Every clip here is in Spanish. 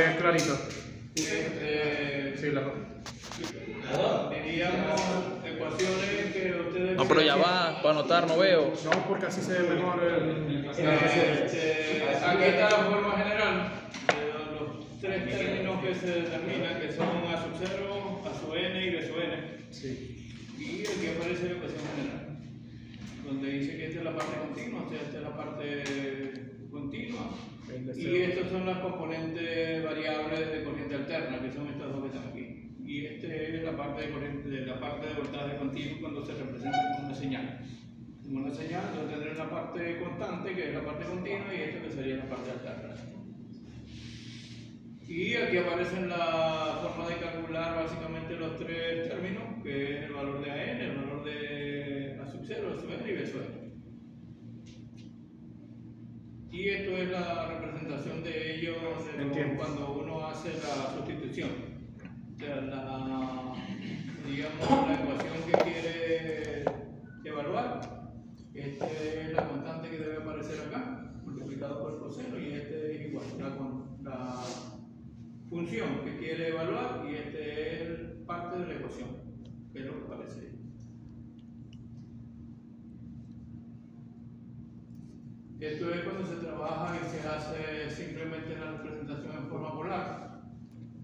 ve clarito. Sí, diríamos ecuaciones que ustedes... No, pero ya va, para anotar no veo. No, porque así se ve mejor el... Aquí está la forma general de los tres términos que se determinan, que son A sub 0, A sub n y B sub n. Sí. Y aquí aparece la ecuación general, donde dice que esta es la parte continua, o sea, esta es la parte continua. Y estas son las componentes variables de corriente alterna, que son estas dos que están aquí. Y esta es la parte de corriente, la parte de voltaje continuo cuando se representa con una señal. Con una señal, yo tendré una parte constante, que es la parte continua, y esto que sería la parte alterna. Y aquí aparecen la forma de calcular básicamente los tres términos, que es el valor de AN, el valor de A sub 0, A sub n y B sub n. Y esto es la representación de ellos cuando uno hace la sustitución. O sea, digamos, la ecuación que quiere evaluar. Esta es la constante que debe aparecer acá, multiplicado por el coseno, y este es igual, la función que quiere evaluar, y este es parte de la ecuación, que es lo que aparece ahí. Esto es cuando se trabaja y se hace simplemente la representación en forma polar.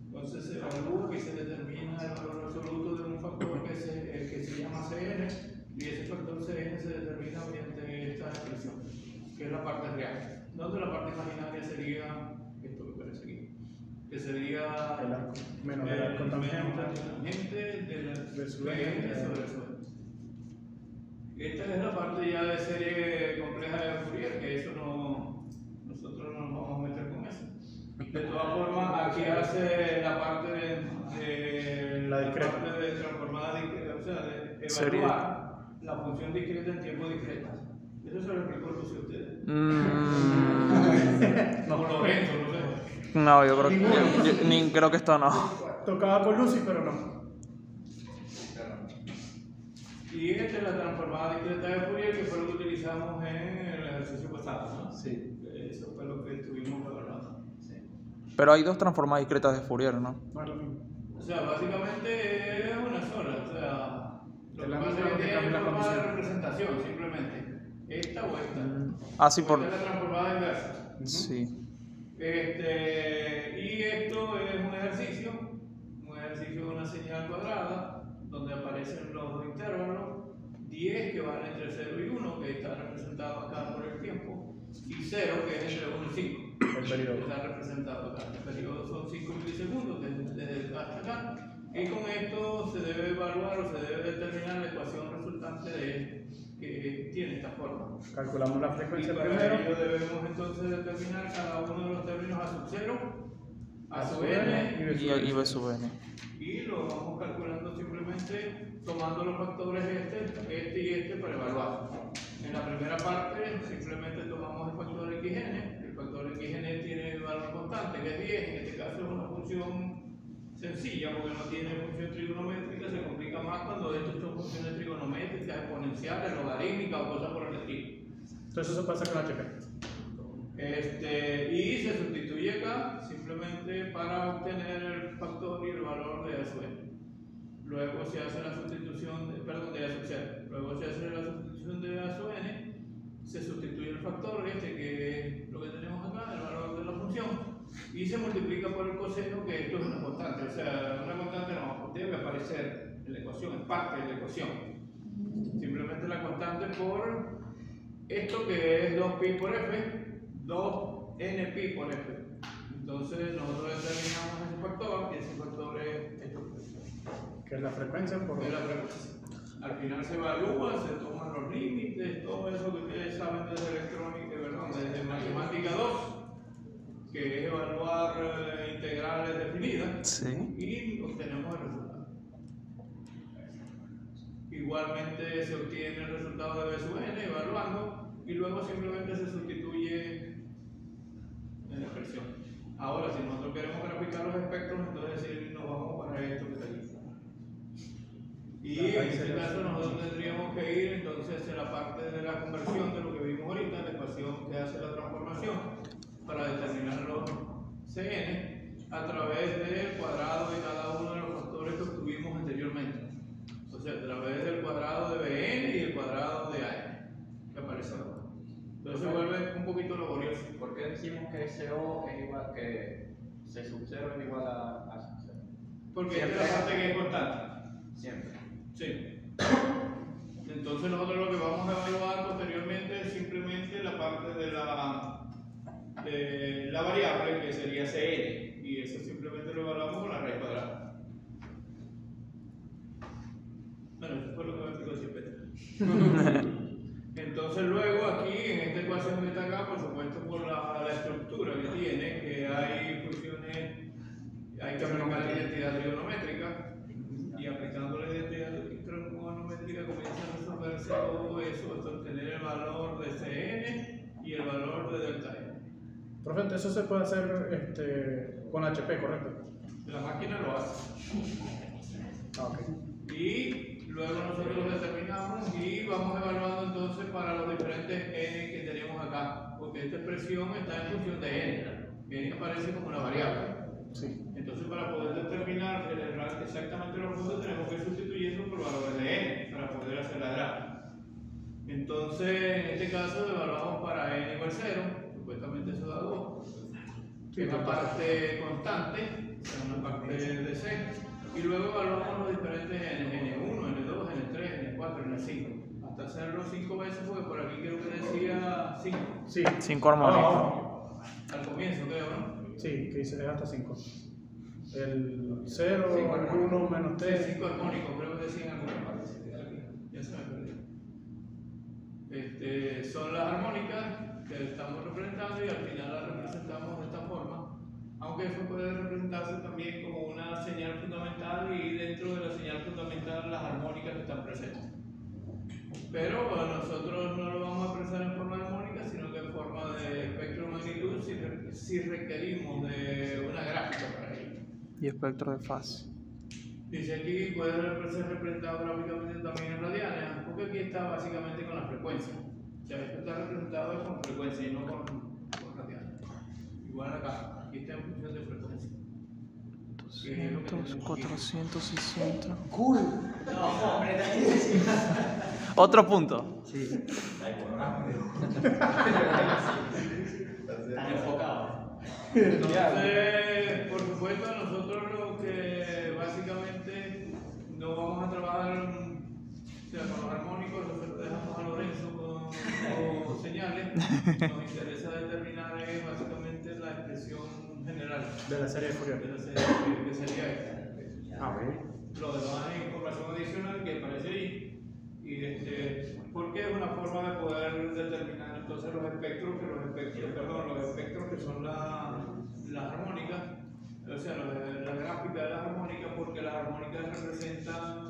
Entonces se evalúa y se determina el valor absoluto de un factor que se llama Cn, y ese factor Cn se determina mediante esta expresión, que es la parte real. Donde la parte imaginaria sería esto que aparece aquí, que sería el arco, menos el arco tangente de Pn sobre Pn. Esta es la parte ya de serie compleja de Fourier, que eso nosotros no nos vamos a meter con eso. De todas formas, aquí hace la parte de transformada discreta, o sea, de evaluar la función discreta en tiempo discreto. Eso se lo explico a ustedes. No lo ven, no sé. No, yo creo que esto no. Tocaba con Lucy, pero no. Y esta es la transformada discreta de Fourier, que fue lo que utilizamos en el ejercicio pasado, ¿no? Sí. Eso fue lo que estuvimos hablando. Sí. Pero hay dos transformadas discretas de Fourier, ¿no? No es lo mismo. O sea, básicamente es una sola. O sea, lo que pasa es que tiene forma de representación, simplemente. Esta o esta. Ah, sí, por... Esta es la transformada inversa. Sí. Y esto es un ejercicio de una señal cuadrada, donde aparecen los dos intervalos, 10 que van entre 0 y 1, que está representado acá por el tiempo, y 0 que es entre 1 y 5, el periodo. que está representado acá. El periodo son 5 milisegundos desde hasta acá, y con esto se debe evaluar o se debe determinar la ecuación resultante que tiene esta forma. Calculamos la frecuencia Y para primero. ello debemos entonces determinar cada uno de los términos A sub 0, A sub n Y B sub n. y lo vamos calculando simplemente tomando los factores este y este para evaluar. En la primera parte simplemente tomamos el factor xn. El factor xn tiene el valor constante, que es 10. En este caso es una función sencilla porque no tiene función trigonométrica. Se complica más cuando estos son funciones trigonométricas, exponenciales, logarítmicas o cosas por el estilo. Entonces eso pasa con HP. Y se sustituye acá simplemente para obtener el factor y el valor de A sub n. Luego se hace la sustitución de A sub 0. Luego se hace la sustitución de A sub n, se sustituye el factor que es lo que tenemos acá, el valor de la función, y se multiplica por el coseno, que esto es una constante. O sea, una constante no debe aparecer en la ecuación, es parte de la ecuación. Simplemente la constante por esto que es 2pi por f, 2npi por f. Entonces nosotros determinamos ese factor, y ese factor es esto. Que es la frecuencia por... Es la frecuencia. Al final se evalúa, se toman los límites, todo eso que ustedes saben desde electrónica, desde matemática 2, que es evaluar integrales definidas, Sí. y obtenemos el resultado. Igualmente se obtiene el resultado de B sub n evaluando, y luego simplemente se sustituye en la expresión. Ahora, si nosotros queremos graficar los espectros, entonces nos vamos para esto que está aquí. Y en este caso nosotros tendríamos que ir entonces en la parte de la conversión de lo que vimos ahorita, la ecuación que hace la transformación, para determinar los Cn, a través del cuadrado de cada uno de los factores que obtuvimos anteriormente. O sea, a través del cuadrado de Bn y el cuadrado de An, que aparece acá. Entonces se vuelve un poquito laborioso. ¿Por qué decimos que SO es igual que C sub 0 es igual a sub 0? Porque esta es la parte que es constante. Siempre. Sí. Entonces nosotros lo que vamos a evaluar posteriormente es simplemente la parte de la variable que sería Cn, y eso simplemente lo evaluamos con la raíz cuadrada. Bueno, eso fue lo que me explicó siempre. Entonces luego aquí en esta ecuación que está acá, por supuesto por la estructura que tiene, que hay funciones, hay que aplicar la identidad trigonométrica, y aplicando la identidad trigonométrica comienza a resolverse todo eso hasta obtener el valor de Cn y el valor de delta n. Profe, eso se puede hacer con HP, ¿correcto? La máquina lo hace. Ah, ok. Y luego nosotros lo determinamos y vamos evaluando entonces para los diferentes n que tenemos acá, porque esta expresión está en función de n. N aparece como una variable. Sí. Entonces, para poder determinar exactamente los puntos, tenemos que sustituirlo por valores de n para poder hacer la gráfica. Entonces, en este caso, evaluamos para n igual 0, supuestamente eso da 2, que es una parte constante, es una parte de c, y luego evaluamos los diferentes n1, n2, n3, n4, n5, hasta hacerlo 5 veces, porque por aquí creo que decía 5. Sí. 5 armónicos. Al comienzo, creo, ¿no? Sí, que dice hasta 5. El 0, Cinco el 1, menos 3. 5 armónicos, creo que decían armónicos. Ya se me perdió. Son las armónicas que estamos representando y al final las representamos de esta forma, aunque eso puede representarse también como una señal fundamental y dentro de la señal fundamental las armónicas que están presentes. Pero nosotros no lo vamos a expresar en forma armónica, sino que en forma de espectro de magnitud si requerimos de una gráfica para ello. Y espectro de fase. Dice aquí puede ser representado gráficamente también en radianes, porque aquí está básicamente con la frecuencia. O sea, esto está representado con frecuencia y no con radianes. Igual acá, aquí está en función de frecuencia. 200, 460. ¡Cool! No, hombre, Otro punto. sí. Están enfocados. Entonces, por supuesto, nosotros lo que básicamente no vamos a trabajar o sea, con los armónicos, lo dejamos a Lorenzo con señales. Nos interesa determinar básicamente la expresión general De la serie de Fourier. de la serie que sería esta. Ah, ok. Lo demás es información adicional que aparece ahí. Y porque es una forma de poder determinar entonces los espectros que son las armónicas, o sea, la gráfica de las armónicas, porque las armónicas representan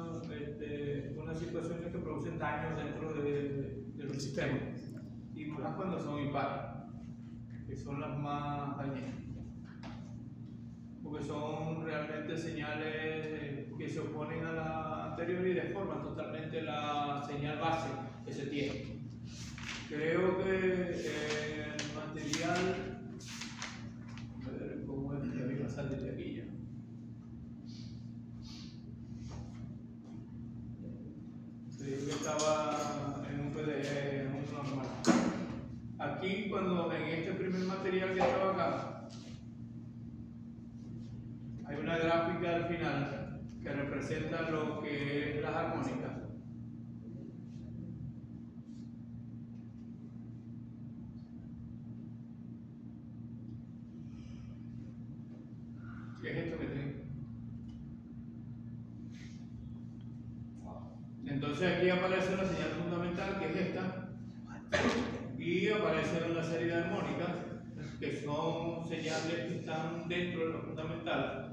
unas situaciones que producen daños dentro de los sistemas, y más cuando son impares, que son las más dañinas, porque son realmente señales que se oponen a la anterior y deforman totalmente la señal base que se tiene. Creo que el material, a ver cómo es que había sal de aquí ya. Creo que estaba en un PDF, en un normal. Aquí, cuando en este primer material que estaba acá, hay una gráfica al final que representa lo que es las armónicas. ¿Qué es esto que tengo? Entonces aquí aparece la señal fundamental, que es esta, y aparece una serie de armónicas que son señales que están dentro de lo fundamental.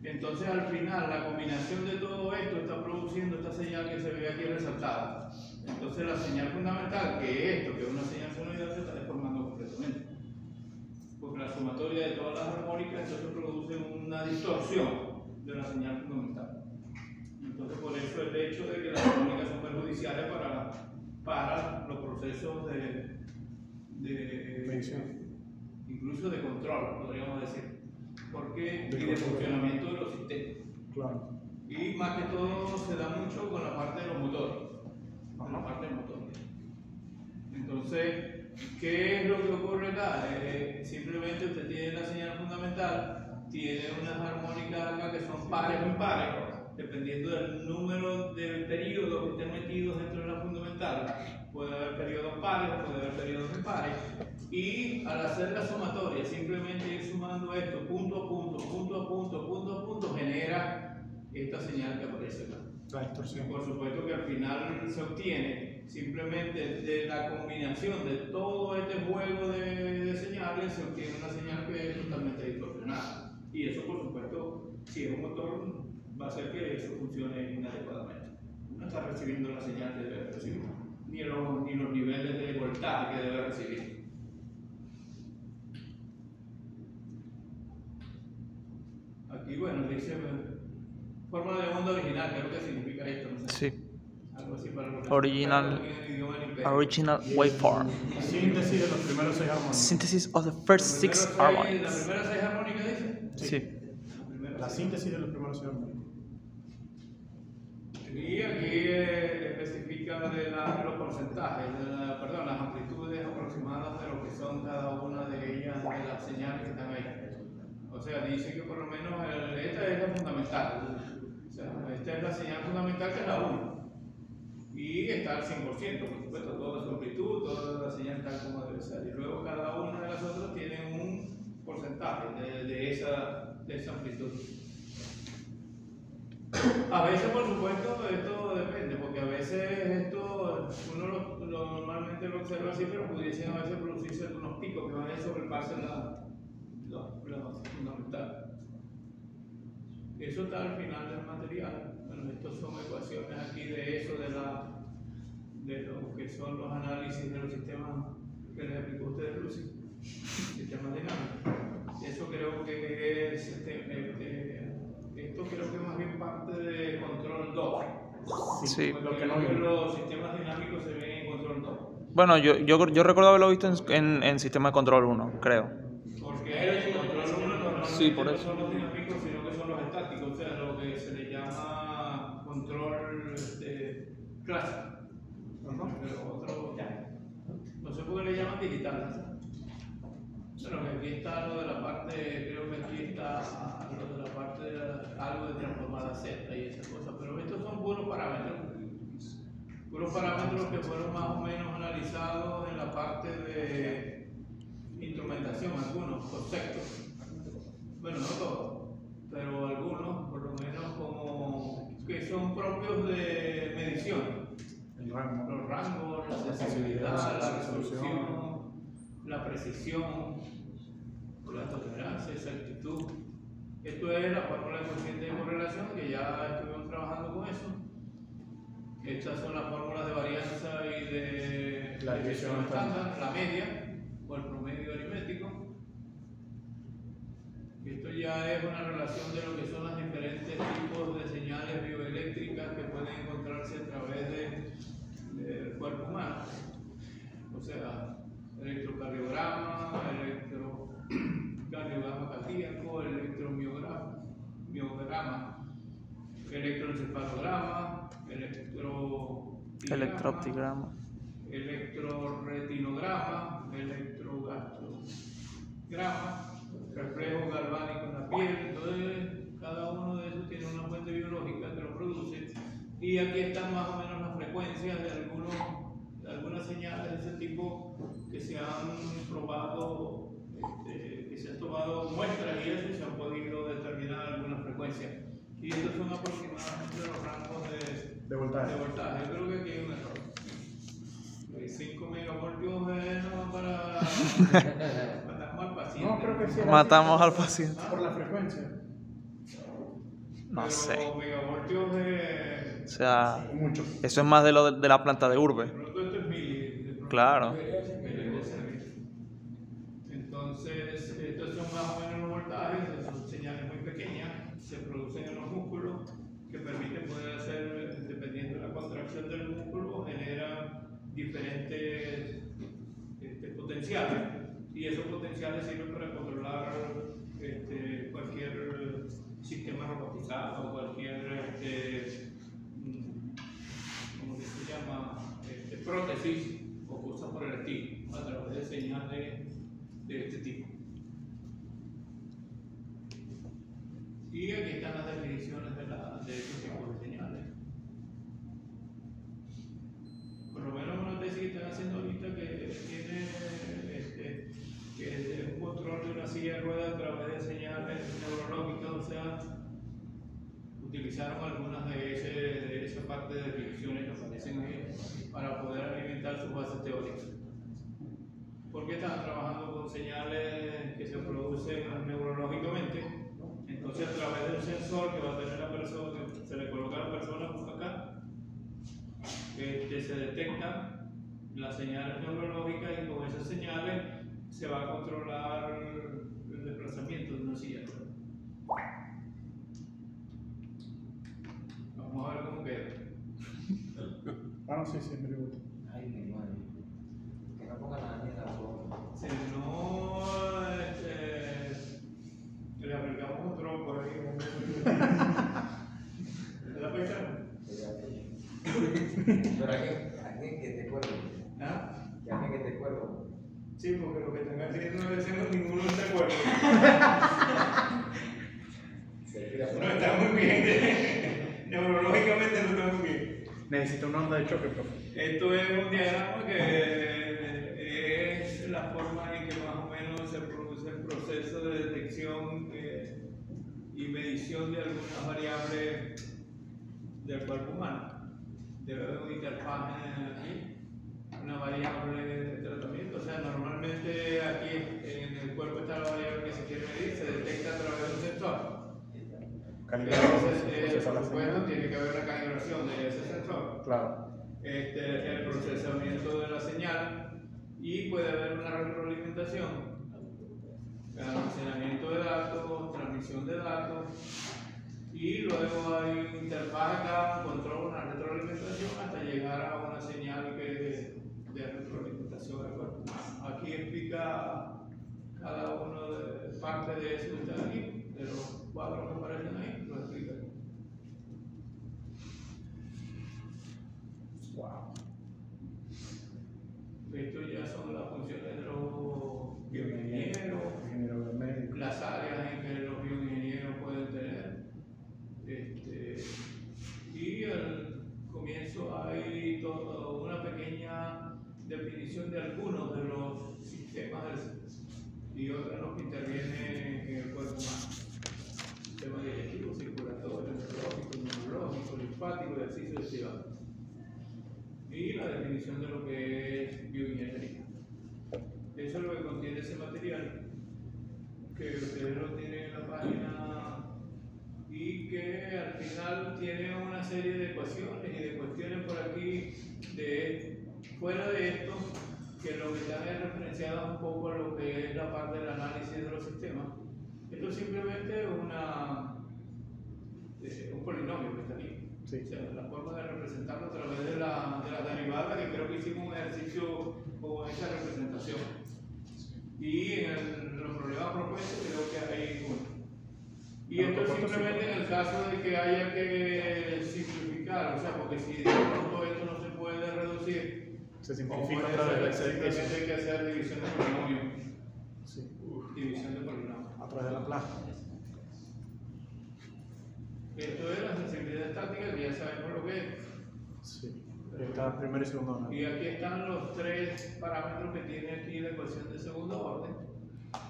Entonces al final la combinación de todo esto está produciendo esta señal que se ve aquí resaltada. Entonces la señal fundamental, que es esto, que es una señal senoidal, se está deformando completamente, porque la sumatoria de todas las armónicas entonces produce una distorsión de la señal fundamental. Entonces por eso el hecho de que las armónicas son perjudiciales para los procesos de medición, incluso de control, podríamos decir. porque, y de funcionamiento de los sistemas. Claro. Y más que todo se da mucho con la parte de los motores, con la parte del motor. Entonces, ¿qué es lo que ocurre acá? Simplemente usted tiene la señal fundamental, tiene unas armónicas acá que son pares o impares, dependiendo del número de periodos que estén metidos dentro de la fundamental. Puede haber periodos pares, puede haber periodos impares. Y al hacer la sumatoria, simplemente ir sumando esto punto a punto, punto a punto, punto a punto, genera esta señal que aparece acá. La distorsión. Y por supuesto que al final se obtiene simplemente de la combinación de todo este juego de señales, se obtiene una señal que es totalmente distorsionada. Y eso, por supuesto, si es un motor, va a hacer que eso funcione inadecuadamente. No está recibiendo la señal que debe recibir, ni los niveles de voltaje que debe recibir. Aquí, bueno, dice forma de onda original, creo que significa esto, no sé. Sí. Algo así para los Original imperio. waveform. Síntesis de los primeros 6 armónicos. Synthesis of the first 6 La harmonics. primera 6 armónicas dice. Sí. La síntesis de los primeros 6 armónicos. Y aquí especifica los porcentajes, las amplitudes aproximadas de lo que son cada una de ellas, de las señales que están ahí. O sea, dice que por lo menos esta es la fundamental. O sea, esta es la señal fundamental que es la 1. Y está al 100%, por supuesto, toda su amplitud, toda la señal tal como debe ser. Y luego cada una de las otras tiene un porcentaje de esa amplitud. A veces, por supuesto, esto depende, porque a veces esto uno normalmente lo observa así, pero pudiesen a veces producirse algunos picos que van a sobrepasar la fundamental. Eso está al final del material. Bueno, estas son ecuaciones aquí de eso, de lo que son los análisis de los sistemas que les explicó usted, Lucy, sistemas dinámicos. Eso creo que es esto creo que es más bien parte de control 2. Sí. Lo que no Porque vimos. los sistemas dinámicos se ven en control 2. Bueno, yo recuerdo haberlo visto en sistema de control 1, creo. Porque el control 1 normalmente Sí, por no eso. son los dinámicos, sino que son los estáticos, o sea, lo que se le llama control clásico. Pero otro, no sé por qué le llaman digital. Bueno, que aquí está lo de la parte, creo que aquí está lo de la parte de algo de transformada Z y esas cosas, pero estos son puros parámetros que fueron más o menos analizados en la parte de instrumentación, algunos conceptos. Bueno, no todos, pero algunos, por lo menos como que son propios de medición. El rango. Los rangos, la sensibilidad, la resolución, la precisión, la tolerancia, exactitud. Esto es la fórmula de coeficiente de correlación, que ya estuvimos trabajando con eso. Estas son las fórmulas de varianza y de La división estándar, la media o el promedio aritmético. Esto ya es una relación de lo que son los diferentes tipos de señales bioeléctricas que pueden encontrarse a través del cuerpo humano. O sea, electrocardiograma, electrocardiograma cardíaco, electromiograma, electroencefalograma, Electrooptigrama. electroretinograma, electrogastrograma, reflejo galvánico en la piel. Entonces, cada uno de esos tiene una fuente biológica que lo produce. Y aquí están más o menos las frecuencias de algunas señales de ese tipo que se han probado, que se han tomado muestras y eso, y se han podido determinar algunas frecuencias. Y estos son aproximadamente los rangos De voltaje. de voltaje. Yo creo que aquí hay un error. 5 megavoltios no para matamos al paciente. No, creo que sí. era Matamos así. al paciente. Por la frecuencia. No Pero sé. megavoltios O sea, Mucho. eso es más de lo de la planta de urbe. de pronto esto es mil. Claro. Entonces, estos son más o menos los voltajes, son señales muy pequeñas, se producen en los músculos que permiten poder hacer, dependiendo de la contracción del músculo, genera diferentes potenciales, y esos potenciales sirven para controlar cualquier sistema robotizado, cualquier, ¿cómo que se llama? Prótesis o cosas por el estilo, a través de señales de este tipo. Y aquí están las definiciones de estos tipos de señales. Por lo menos una tesis que están haciendo ahorita que tiene que es un control de una silla de ruedas a través de señales neurológicas, o sea, utilizaron algunas de esa parte de definiciones que aparecen ahí para poder alimentar sus bases teóricas. Porque están trabajando con señales que se producen neurológicamente. Entonces, a través del sensor que va a tener la persona, que se le coloca a la persona acá, se detectan las señales neurológicas y con esas señales se va a controlar el desplazamiento de una silla. Vamos a ver cómo queda. Ah, no, sí, me gusta. Ay, mi madre. Que no ponga nada ni en la boca. Si no, le aplicamos un tronco ahí. ¿Te la pensaron? Pero alguien que te cuerdo. ¿Ah? Que alguien que te cuerdo. Sí, porque lo que están haciendo no decimos ninguno de acuerdo. No está muy bien. Neurológicamente no está muy bien. Necesita una onda de choque, profe. Esto es un diagrama que es la forma en que más o menos se produce el proceso de detección y medición de algunas variables del cuerpo humano. Debe haber una interfaz aquí, una variable de tratamiento. O sea, normalmente aquí en el cuerpo está la variable que se quiere medir, se detecta a través de un sensor. Entonces, por supuesto, tiene que haber una calibración de ese sensor. Claro. El procesamiento de la señal y puede haber una retroalimentación, almacenamiento de datos, transmisión de datos y luego hay una interfaz acá, un control, una retroalimentación hasta llegar a una señal de retroalimentación del cuerpo. Aquí explica cada uno de parte de eso que está aquí, de los cuadros que aparecen ahí, lo explica. Wow. Esto ya son las funciones de los bioingenieros, Ingeniero biomédico. las áreas en que los bioingenieros pueden tener. Y al comienzo hay toda una pequeña definición de algunos de los sistemas y órganos que intervienen en el cuerpo humano. Sistema digestivo, circulatorio, neurológico, neurológico, linfático y ejercicio de ciudad. Y la definición de lo que es bioingeniería. Eso es lo que contiene ese material, que ustedes lo tienen en la página y que al final tiene una serie de ecuaciones y de cuestiones por aquí fuera de esto, que lo que están es referenciado un poco a lo que es la parte del análisis de los sistemas. Esto es simplemente un polinomio que está aquí. Sí. O sea, la forma de representarlo a través de la derivada, que creo que hicimos un ejercicio con esa representación. Y en los problemas propuestos creo que hay uno. Y esto es simplemente en el caso de que haya que simplificar, o sea, porque si de pronto esto no se puede reducir, Se o simplifica puede otra vez. ser, simplemente hay que hacer división de polinomio. Sí. División de polinomio. A través de la plaza. Esto es la sensibilidad estática, que ya sabemos lo que es. Sí. Está primero y segundo orden. Y aquí están los tres parámetros que tiene aquí la ecuación de segundo orden,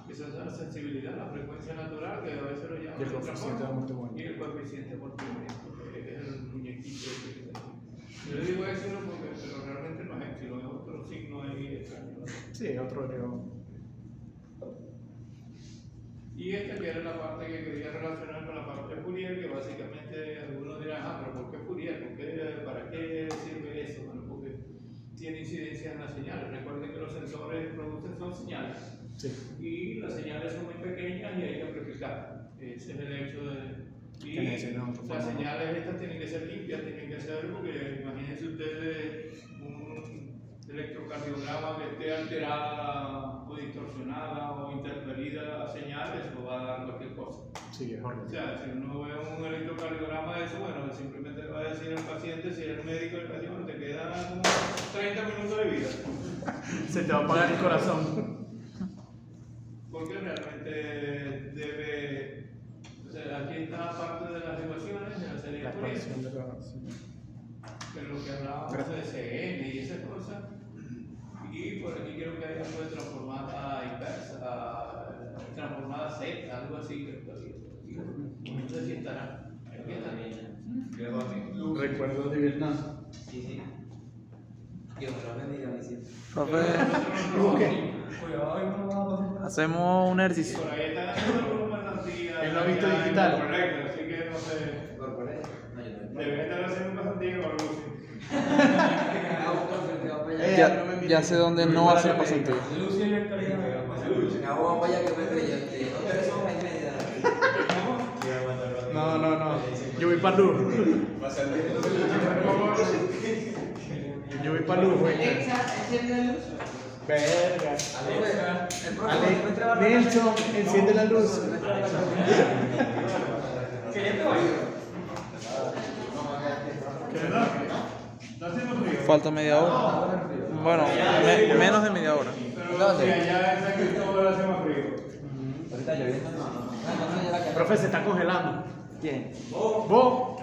que son la sensibilidad, la frecuencia natural, que a veces lo llaman Y el coeficiente de amortiguamiento. y el coeficiente de amortiguamiento, que es el muñequito que está aquí. Yo le digo éxilo pero realmente no es éxilo, es otro signo ahí extraño, ¿no? Sí, otro griego. Y esta que era la parte que quería relacionar con la parte de Fourier, que básicamente algunos dirán, pero ¿por qué Fourier? ¿Para qué sirve eso? Bueno, porque tiene incidencia en las señales. Recuerden que los sensores producen son señales. Sí. Y las señales son muy pequeñas y hay que amplificar. Ese es el hecho de... Y las señales estas tienen que ser limpias, tienen que ser, porque imagínense ustedes electrocardiograma que esté alterada o distorsionada o interferida la señal, eso va a dar cualquier cosa. Sí, es O horrible. sea, si uno ve un electrocardiograma de eso, bueno, simplemente le va a decir al paciente, si eres médico del paciente, te quedan como 30 minutos de vida. Se te va a apagar el corazón. Porque realmente debe, o sea, aquí está parte de las ecuaciones de la serie La de Fourier, expansión de la... sí. que es lo que hablábamos de CN y esas cosas. Y por aquí creo que hay algo de transformada inversa, transformada Z, algo así. No sé si estará. Aquí está. Recuerdos de Vietnam. Sí, sí. Dios me lo bendiga, mi cielo. Profe, Busque. hacemos un ejercicio. Por ahí están haciendo algunas pasantías. Él lo ha visto digital. Correcto, así que no sé. ¿Corporé? No, yo no. Debe estar haciendo pasantías con Lucy. Ya sé dónde no hacer pasantía. Vamos para allá que me creyó. Ustedes son las media. No. Yo voy para luz. Yo voy para luz, güey. Enciende la luz. Verga. El profe, Nelson, enciende la luz. ¿Está haciendo frío? Falta media hora. Bueno, menos de media hora. Pero si allá en San Cristóbal hace más frío. Ahorita lloviendo, no. Profe, se está congelando. ¿Quién? ¿Vos?